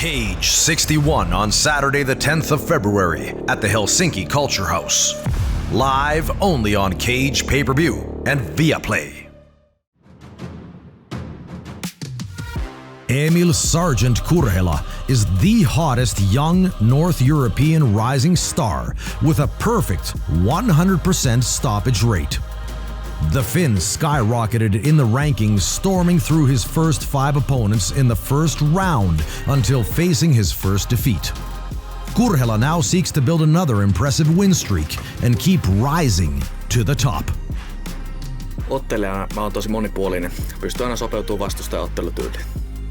Cage 61 on Saturday the 10th of February at the Helsinki Culture House. Live only on Cage Pay-Per-View and Viaplay. Eemil Sergeant Kurhela is the hottest young North European rising star with a perfect 100% stoppage rate. The Finn skyrocketed in the rankings, storming through his first 5 opponents in the first round until facing his first defeat. Kurhela now seeks to build another impressive win streak and keep rising to the top. Ottelijana mä oon tosi monipuolinen. Pystyy aina sopeutumaan vastustajan ottelutyyliin.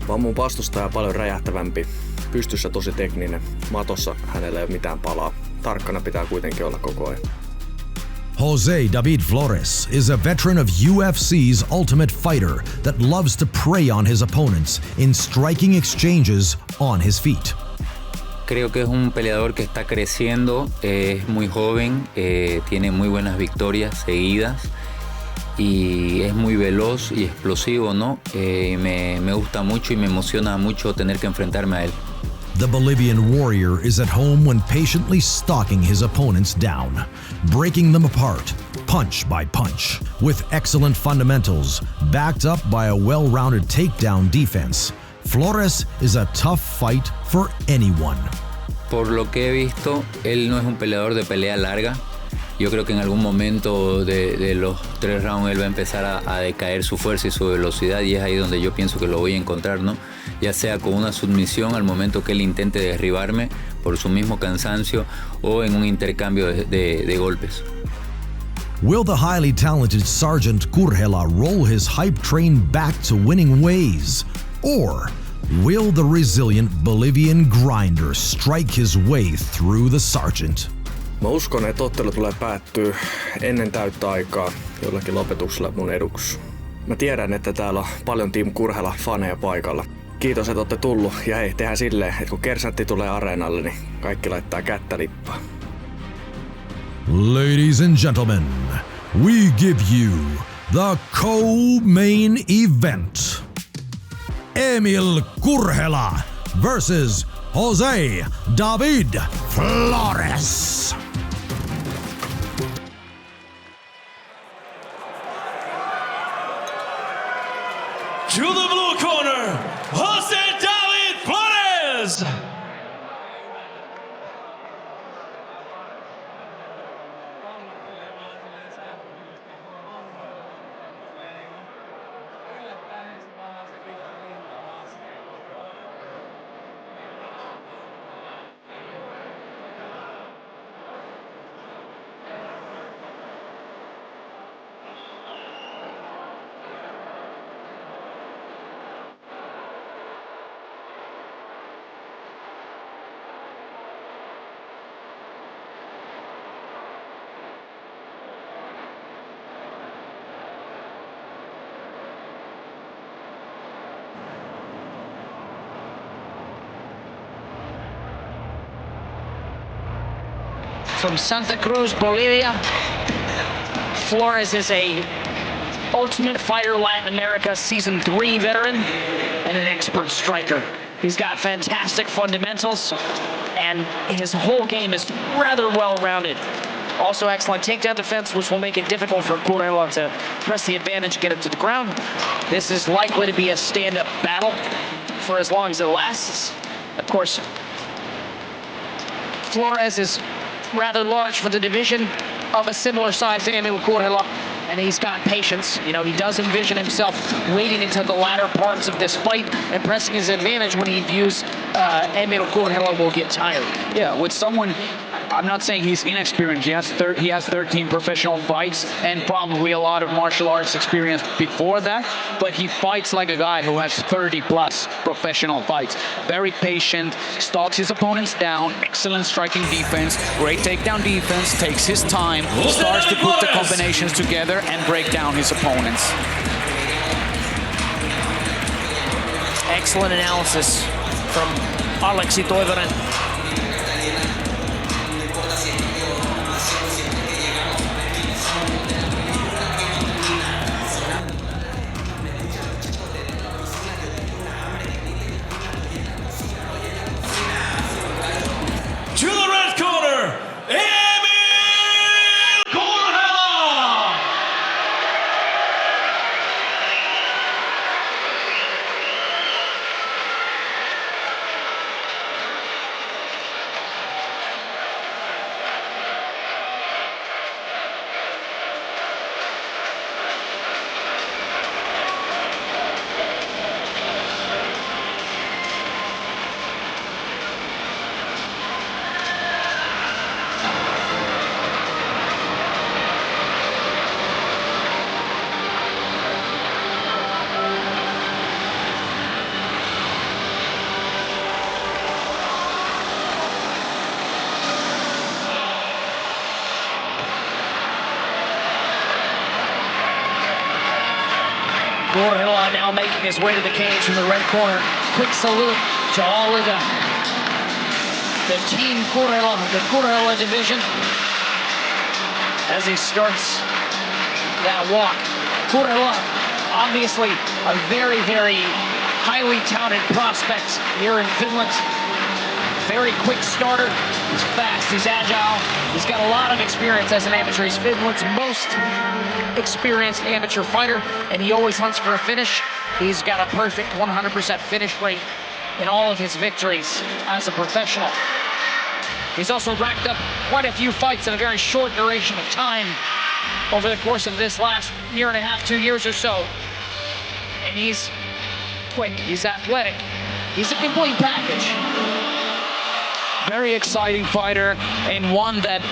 Vaan mun vastustaja on paljon räjähtävämpi, pystyssä tosi tekninen. Matossa hänellä ei ole mitään palaa. Tarkkana pitää kuitenkin olla koko ajan. Jose David Flores is a veteran of UFC's Ultimate Fighter that loves to prey on his opponents in striking exchanges on his feet. Creo que es un peleador que está creciendo, es muy joven, tiene muy buenas victorias seguidas y es muy veloz y explosivo, ¿no? Me gusta mucho y me emociona mucho tener que enfrentarme a él. The Bolivian warrior is at home when patiently stalking his opponents down, breaking them apart, punch by punch, with excellent fundamentals, backed up by a well-rounded takedown defense. Flores is a tough fight for anyone. Por lo que he visto, él no es un peleador de pelea larga. Yo creo que en algún momento de los 3 rounds él va a empezar a decaer su fuerza y su velocidad, y es ahí donde yo pienso que lo voy a encontrar, ¿no? Ya sea con una sumisión al momento que él intente derribarme por su mismo cansancio o en un intercambio de golpes. Will the highly talented Sergeant Kurhela roll his hype train back to winning ways? Or will the resilient Bolivian grinder strike his way through the Sergeant? Mä uskon, että ottelu tulee päättyä ennen täyttä aikaa jollakin lopetuksella mun eduksi. Mä tiedän, että täällä on paljon Team Kurhela-faneja paikalla. Kiitos, että olette tullut. Ja hei, tehdään silleen, että kun kersantti tulee areenalle, niin kaikki laittaa kättä lippaan. Ladies and gentlemen, we give you the co-main event. Eemil Kurhela versus Jose David Flores. To the blue corner, Jose David Flores. From Santa Cruz, Bolivia, Flores is a Ultimate Fighter Latin America Season 3 veteran and an expert striker. He's got fantastic fundamentals, and his whole game is rather well-rounded. Also excellent takedown defense, which will make it difficult for Kurhela to press the advantage, get it to the ground. This is likely to be a stand-up battle for as long as it lasts. Of course, Flores is rather large for the division, of a similar size to Eemil Kurhela, and he's got patience. You know, he does envision himself waiting until the latter parts of this fight and pressing his advantage when he views Eemil Kurhela will get tired. Yeah, with someone, I'm not saying he's inexperienced. He has 13 professional fights and probably a lot of martial arts experience before that, but he fights like a guy who has 30 plus professional fights. Very patient, stalks his opponents down, excellent striking defense, great takedown defense, takes his time, starts to put the combinations together and break down his opponents. Excellent analysis from Aleksi Toivonen. making his way to the cage from the red corner. Quick salute to all of the team Kurhela, the Kurhela division, as he starts that walk. Kurhela, obviously a very, very highly touted prospect here in Finland. Very quick starter. He's fast, he's agile. He's got a lot of experience as an amateur. He's Finland's most experienced amateur fighter, and he always hunts for a finish. He's got a perfect 100% finish rate in all of his victories as a professional. He's also racked up quite a few fights in a very short duration of time over the course of this last year and a half, 2 years or so. And he's quick, he's athletic, he's a complete package. Very exciting fighter, and one that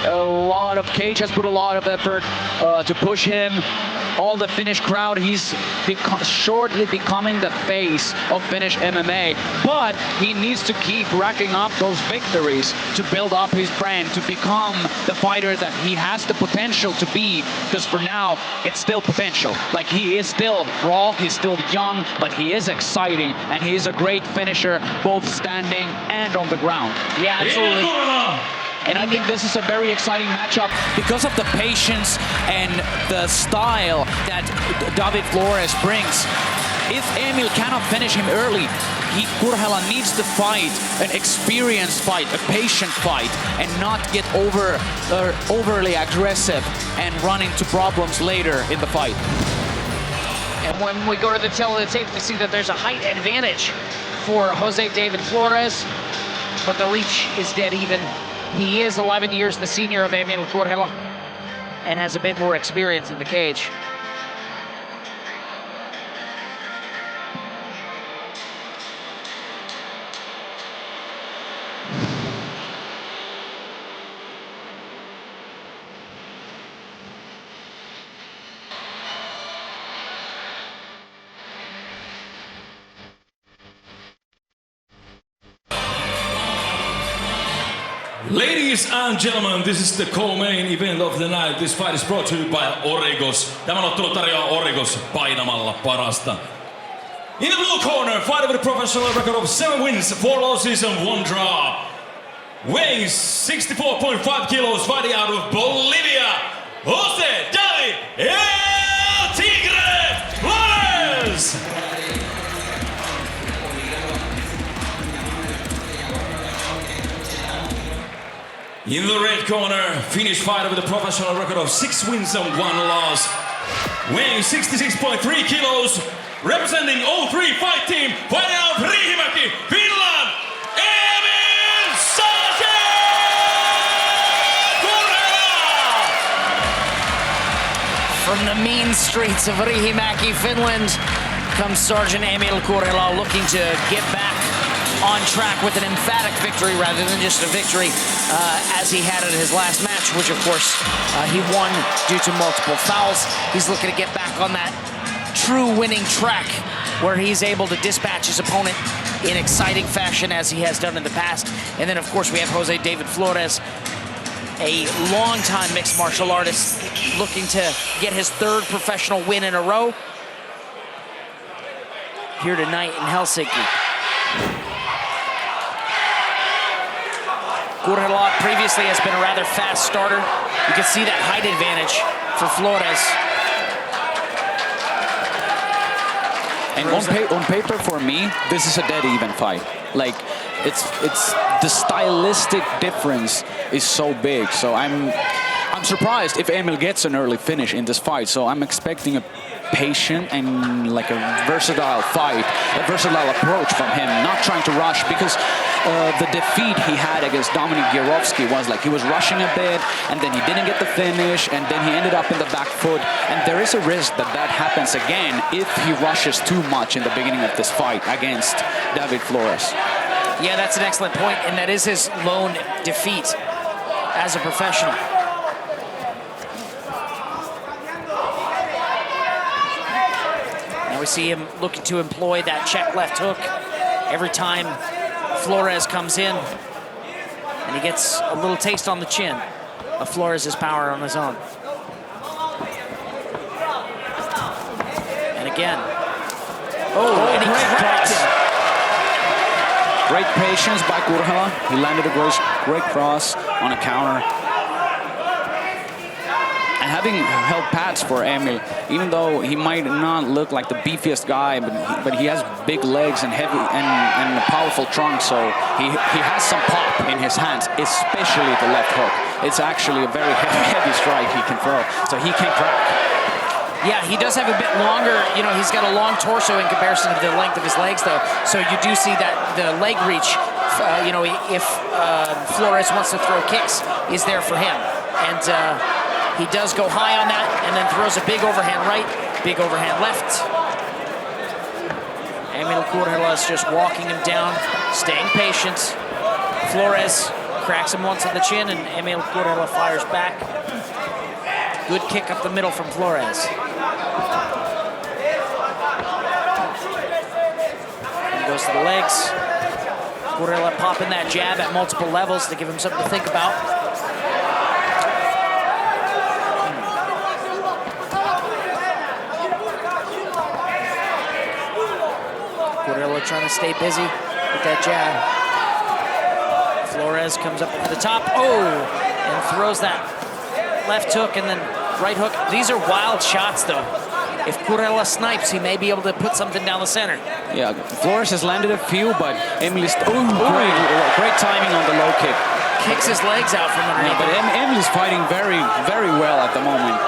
Cage has put a lot of effort to push him. All the Finnish crowd, he's shortly becoming the face of Finnish MMA, but he needs to keep racking up those victories to build up his brand, to become the fighter that he has the potential to be, because for now, it's still potential. Like, he is still raw, he's still young, but he is exciting, and he is a great finisher, both standing and on the ground. Yeah, absolutely. And I think this is a very exciting matchup because of the patience and the style that David Flores brings. If Eemil cannot finish him early, Kurhela needs to fight an experienced fight, a patient fight, and not get overly aggressive and run into problems later in the fight. And when we go to the tail of the tape, we see that there's a height advantage for Jose David Flores, but the reach is dead even. He is 11 years the senior of Eemil Kurhela and has a bit more experience in the cage. Ladies and gentlemen, this is the co-main event of the night. This fight is brought to you by Origos. Tämän ottelu tarjoaa Origos painamalla parasta. In the blue corner, fighter with a professional record of 7 wins, 4 losses and 1 draw. Weighs 64.5 kilos, fighting out of Bolivia, Jose David El Tigre Flores! In the red corner, Finnish fighter with a professional record of 6 wins and 1 loss. Weighing 66.3 kilos, representing 03 fight team, fighting out of Riihimäki, Finland, Eemil Kurhela! From the mean streets of Riihimäki, Finland, comes Sergeant Eemil Kurhela, looking to get back on track with an emphatic victory rather than just a victory as he had in his last match, which of course he won due to multiple fouls. He's looking to get back on that true winning track where he's able to dispatch his opponent in exciting fashion as he has done in the past. And then of course we have Jose David Flores, a long-time mixed martial artist looking to get his 3rd professional win in a row here tonight in Helsinki. Kurhela previously has been a rather fast starter. You can see that height advantage for Flores. And on paper, for me, this is a dead even fight. Like, it's the stylistic difference is so big. So I'm surprised if Eemil gets an early finish in this fight. So I'm expecting a patient and like a versatile fight, a versatile approach from him, not trying to rush, because the defeat he had against Dominik Gierowski was like he was rushing a bit and then he didn't get the finish and then he ended up in the back foot, and there is a risk that that happens again if he rushes too much in the beginning of this fight against David Flores. Yeah, that's an excellent point, and that is his lone defeat as a professional. Now we see him looking to employ that check left hook every time Flores comes in, and he gets a little taste on the chin of Flores' power on his own. And again, Oh, and he great cracked cross. him. Great patience by Kurhela. He landed a great cross on a counter. And having held pads for Eemil, even though he might not look like the beefiest guy, but he has big legs and heavy and a powerful trunk, so he has some pop in his hands, especially the left hook. It's actually a very heavy strike he can throw, so he can crack. Yeah, he does have a bit longer, you know, he's got a long torso in comparison to the length of his legs, though. So you do see that the leg reach, you know, if Flores wants to throw kicks, is there for him. And he does go high on that and then throws a big overhand right, big overhand left. Eemil Kurhela is just walking him down, staying patient. Flores cracks him once on the chin and Eemil Kurhela fires back. Good kick up the middle from Flores. And goes to the legs. Kurhela popping that jab at multiple levels to give him something to think about. Kurhela trying to stay busy with that jab. Flores comes up over the top. Oh, and throws that left hook and then right hook. These are wild shots, though. If Kurhela snipes, he may be able to put something down the center. Yeah, Flores has landed a few, but Eemil is great timing on the low kick. Kicks his legs out from underneath. Yeah, but Eemil is fighting very, very well at the moment.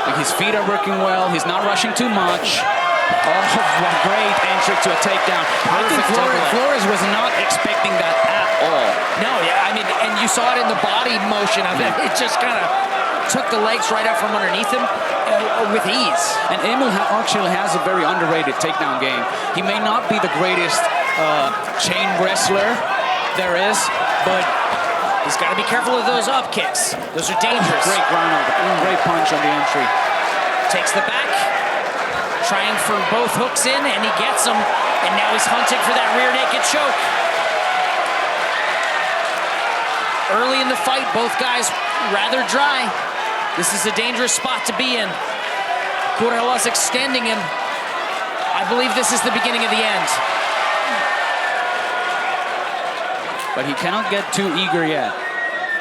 Like his feet are working well. He's not rushing too much. Oh, what great entry to a takedown. I think Flores was not expecting that at all. No, yeah, I mean, and you saw it in the body motion of it. It just kind of took the legs right up from underneath him with ease. And Eemil actually has a very underrated takedown game. He may not be the greatest chain wrestler there is, but he's got to be careful of those up kicks. Those are dangerous. Great ground, great punch on the entry. Takes the back, trying for both hooks in, and he gets them. And now he's hunting for that rear naked choke. Early in the fight, both guys rather dry. This is a dangerous spot to be in. Kurhela's extending him. I believe this is the beginning of the end. But he cannot get too eager yet.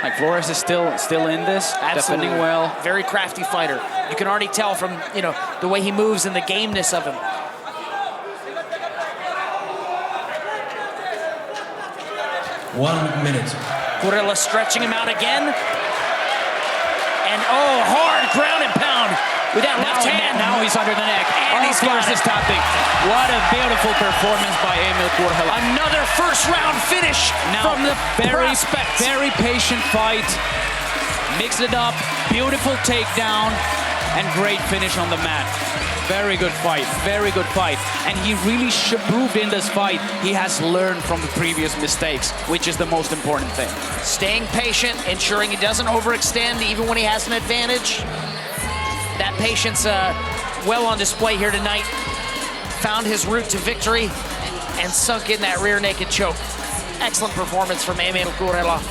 Like Flores is still in this, Absolutely. defending well. Very crafty fighter. You can already tell from, you know, the way he moves and the gameness of him. One minute. Kurhela stretching him out again. And oh, hard ground and pound with that left hand. Now he's under the neck. And he's got Flores is tapping. What a beautiful performance by Eemil Kurhela. Another first round finish from the prospect. Very patient fight. Mixed it up. Beautiful takedown. And great finish on the mat. Very good fight. Very good fight. And he really proved in this fight he has learned from the previous mistakes, which is the most important thing. Staying patient, ensuring he doesn't overextend even when he has an advantage. That patience well on display here tonight. Found his route to victory and sunk in that rear naked choke. Excellent performance from Eemil Kurhela.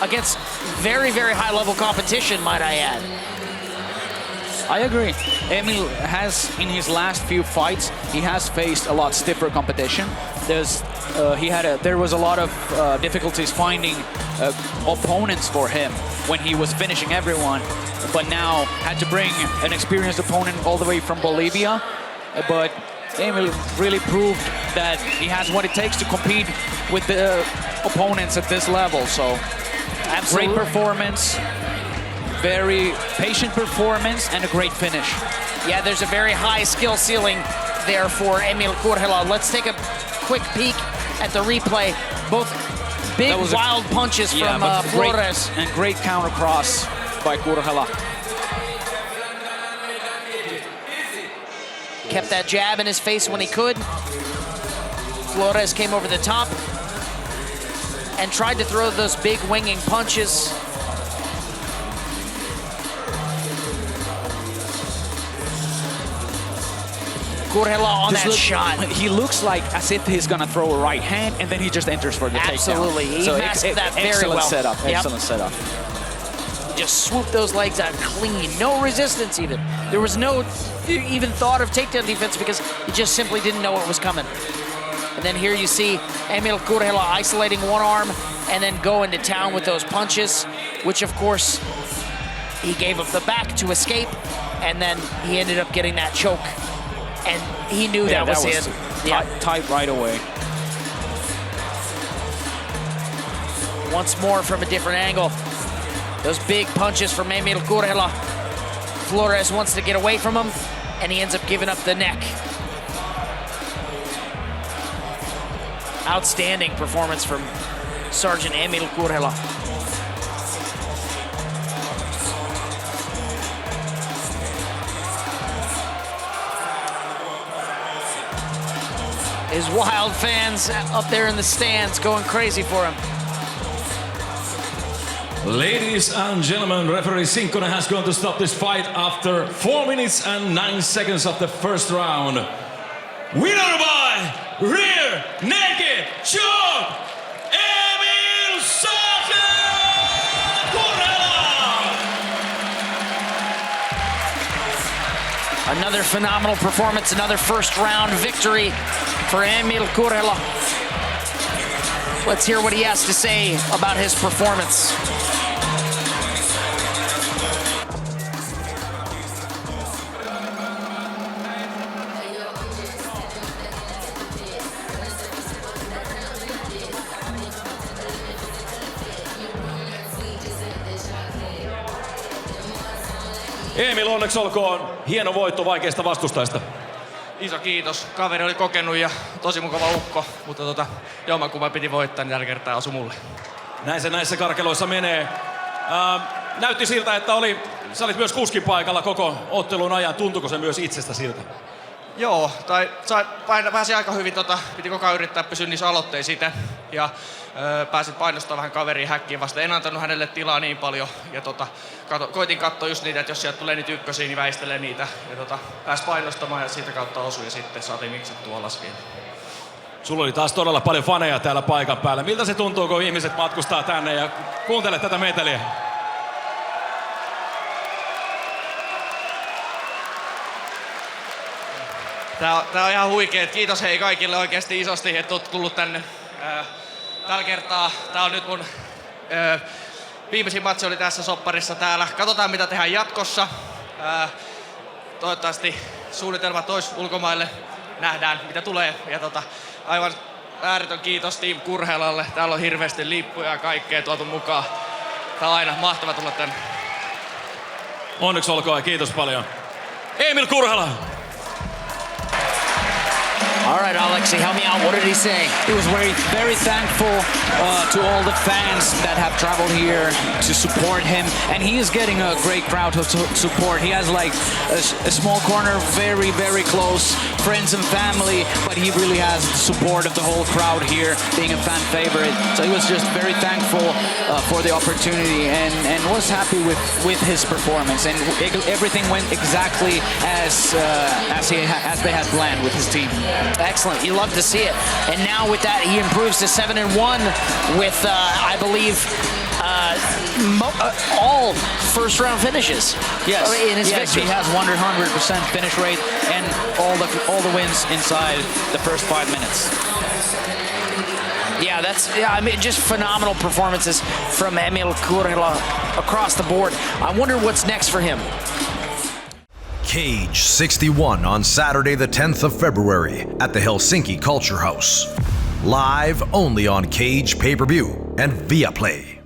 Against very, very high-level competition, might I add. I agree. Eemil has, in his last few fights, he has faced a lot stiffer competition. There was a lot of difficulties finding opponents for him when he was finishing everyone, but now had to bring an experienced opponent all the way from Bolivia. But Eemil really proved that he has what it takes to compete with the opponents at this level. So, Absolutely. Great performance. Very patient performance and a great finish. Yeah, there's a very high skill ceiling there for Eemil Kurhela. Let's take a quick peek at the replay. Both big, wild punches from Flores. And great counter cross by Kurhela. Kept that jab in his face when he could. Flores came over the top and tried to throw those big winging punches. Kurhela on that shot. He looks like as if he's gonna throw a right hand and then he just enters for the takedown. Absolutely, he masked that very well. Excellent setup. just swooped those legs out clean. No resistance even. There was no even thought of takedown defense because he just simply didn't know what was coming. And then here you see Eemil Kurhela isolating one arm and then going to town with those punches, which of course he gave up the back to escape, and then he ended up getting that choke. And he knew that was it. Tight right away. Once more from a different angle. Those big punches from Eemil Kurhela. Flores wants to get away from him, and he ends up giving up the neck. Outstanding performance from Sergeant Eemil Kurhela. His wild fans up there in the stands going crazy for him. Ladies and gentlemen, referee Sinkkonen has gone to stop this fight after 4 minutes and 9 seconds of the first round. Winner by rear naked choke, Eemil Kurhela! Another phenomenal performance, another first round victory for Eemil Kurhela. Let's hear what he has to say about his performance. Eemil, onneksi olkoon. Hieno voitto vaikeasta vastustajasta. Iso kiitos. Kaveri oli kokenut ja tosi mukava ukko, mutta jommankumman piti voittaa, niin tällä kertaa osui mulle. Näin se näissä karkeloissa menee. Näytti siltä, että sä olit myös kuskin paikalla koko ottelun ajan. Tuntuiko se myös itsestä siltä? Joo, pääsi aika hyvin, piti koko ajan yrittää pysyä niissä aloitteissa itse. Ja pääsin painostamaan vähän kaveria häkkiin vasta. En antanut hänelle tilaa niin paljon. Ja koitin katsoa just niitä, että jos sieltä tulee niitä ykkösiä, niin väistelee niitä. Ja pääsi painostamaan ja siitä kautta osui ja sitten saatiin miksattua alas vielä. Sulla oli taas todella paljon faneja täällä paikan päällä. Miltä se tuntuu, kun ihmiset matkustaa tänne ja kuuntele tätä meteliä? Tää on ihan huikea. Kiitos hei kaikille oikeasti isosti, että oot tullut tänne. Tällä kertaa tää on nyt mun viimeisin matsi oli tässä sopparissa täällä. Katsotaan mitä tehdään jatkossa. Toivottavasti suunnitelmat ois ulkomaille. Nähdään mitä tulee. Ja aivan ääretön kiitos Team Kurhelalle. Täällä on hirveästi lippuja ja kaikkea tuotu mukaan. Tää on aina mahtava tulla tänne. Onneksi olkoon ja kiitos paljon. Eemil Kurhela! All right, Alexi, help me out. What did he say? He was very thankful to all the fans that have traveled here to support him, and he is getting a great crowd of support. He has like a small corner, very close friends and family, but he really has the support of the whole crowd here, being a fan favorite. So he was just very thankful for the opportunity and was happy with his performance, and everything went exactly as they had planned with his team. Excellent. You love to see it. And now with that, he improves to 7-1 with, I believe, all first-round finishes. Yes. In his victory. He has 100% finish rate and all the wins inside the first 5 minutes. Yeah, I mean, just phenomenal performances from Eemil Kurhela across the board. I wonder what's next for him. Cage 61 on Saturday the 10th of February at the Helsinki Culture House. Live only on Cage Pay-Per-View and Viaplay.